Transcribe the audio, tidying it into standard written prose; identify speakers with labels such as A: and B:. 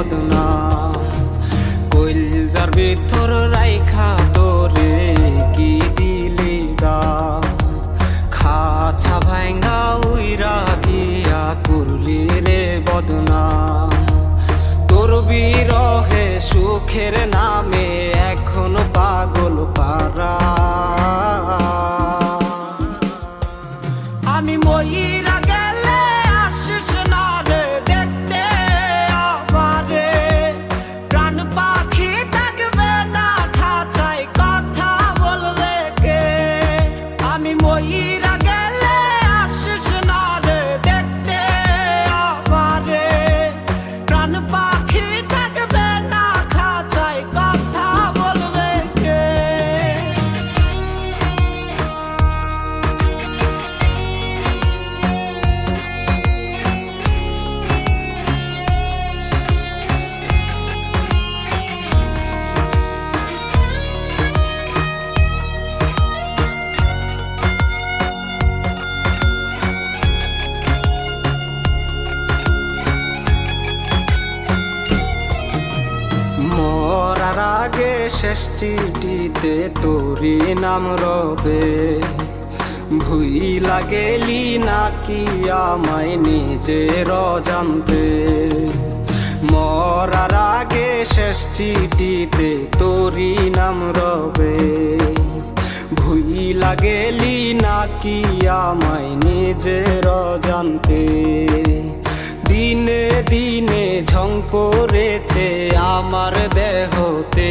A: বদনাম। কইলজার ভিতর রাইখা তোরে কি দিলি দাম, খাঁচা ভাঙ্গা উইরা গিয়া করলি রে বদনাম। তোর বিরহে সুখের নামে এখন পাগল পারা। আমি মইরা গেলে আসিস না রে দেখতে আমারে, প্রাণ পাখি থাকবে না খাঁচায় কথা বলবে কে। আমি মইরা গেলে আসিস না রে দেখতে আমারে, প্রাণ পাখি থাকবে না খাঁচায় কথা বলবে কে। মরার আগে শেষ চিঠিতে তোরি নাম রবে, ভুইলা গেলি নাকি আমায় নিজের অজান্তে। মরার আগে শেষ চিঠিতে তোরি নাম রবে, ভুইলা গেলি নাকি আমায় নিজের অজান্তে। দিনে দিনে ঝং পড়েছে আমার দেহতে।